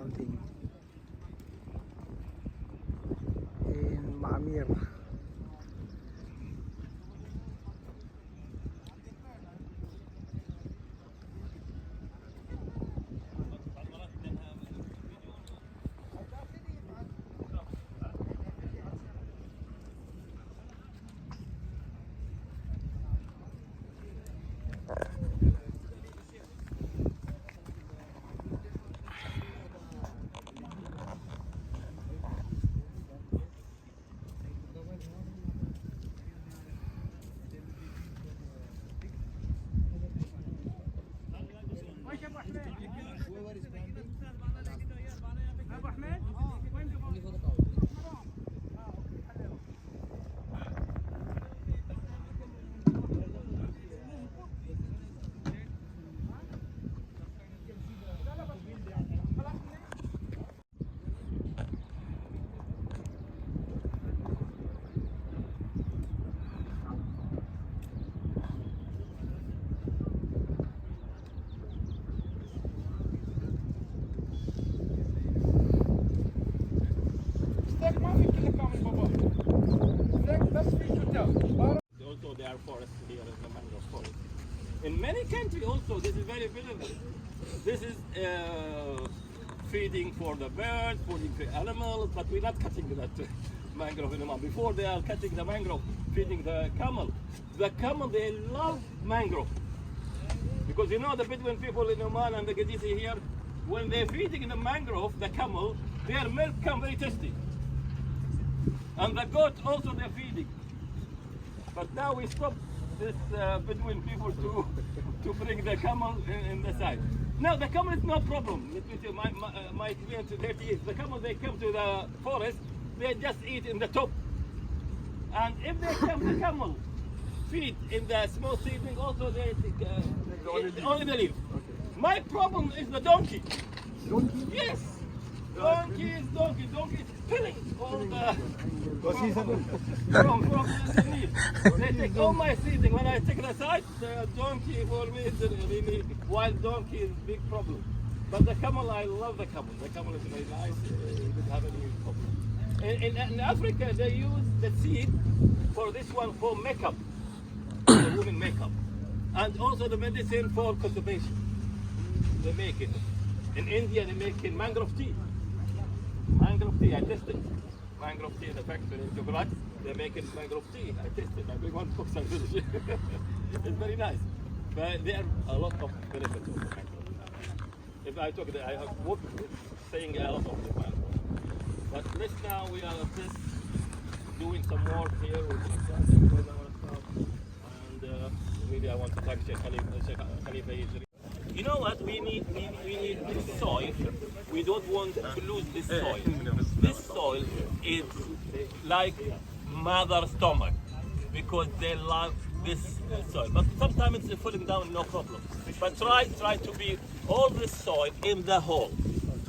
mountain in Ameer. Also, there are forests here in the mangrove forest. In many countries, also, this is very visible. This is feeding for the birds, feeding for animals, but we're not cutting that mangrove anymore. Before they are cutting the mangrove, feeding the camel. The camel, they love mangrove. Because you know the Bedouin people in Oman and the Gadisi here, when they're feeding in the mangrove, the camel, their milk comes very tasty. And the goat also they're feeding. But now we stop this Bedouin people to bring the camel in the side. Now the camel is no problem. Let me tell you, my experience in 30 years, the camel, they come to the forest, they just eat in the top. And if they come, the camel feed in the small seedling, also they only the leaf. Okay. My problem is the donkey. Donkey? Yes. Donkey is killing all the from the leaf. They take all my seeding. When I take it aside, the donkey for me is really wild donkey is a big problem. But the camel, I love the camel. The camel is very nice. It doesn't have any problem. In Africa, they use the seed for this one for makeup, for women makeup, and also the medicine for constipation. They make it. In India, they make it mangrove tea. Mangrove tea, I tested. Mangrove tea in the factory in Gujarat, they make it mangrove tea. I tested. I bring one box and finish it. It's very nice. But there are a lot of benefits of the mangrove. If I talk, I have worked with saying a lot of the mangrove. But let's now, we are just doing some work here with the and really I want to thank Sheikh Khalifa. You know what? We need this soil. We don't want to lose this soil. This soil is like mother stomach because they love this soil. But sometimes it's falling down, no problem. But try to be all this soil in the hole,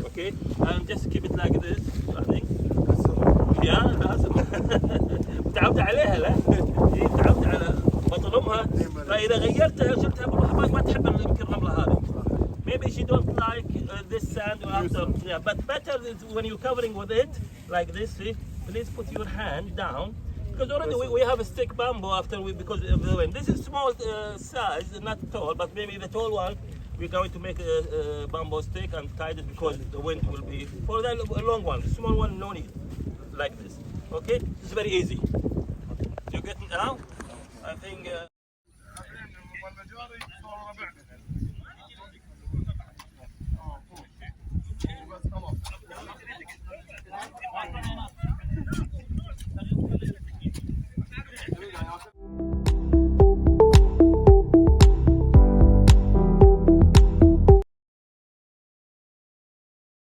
okay? And just keep it like this. I think. Yeah, لازم. تعودت عليها لا؟ تعودت على بطلمها فإذا غيرتها شلتها بالرمل ما تحب يمكن الرملة هذه. Maybe she don't like this sand after. Yeah, but better is when you're covering with it like this. See, please put your hand down because already we have a stick bamboo after because of the wind. This is small size, not tall, but maybe the tall one we're going to make a bamboo stick and tie it because the wind will be for the long one. The small one no need like this. Okay, it's very easy. You get it now? I think.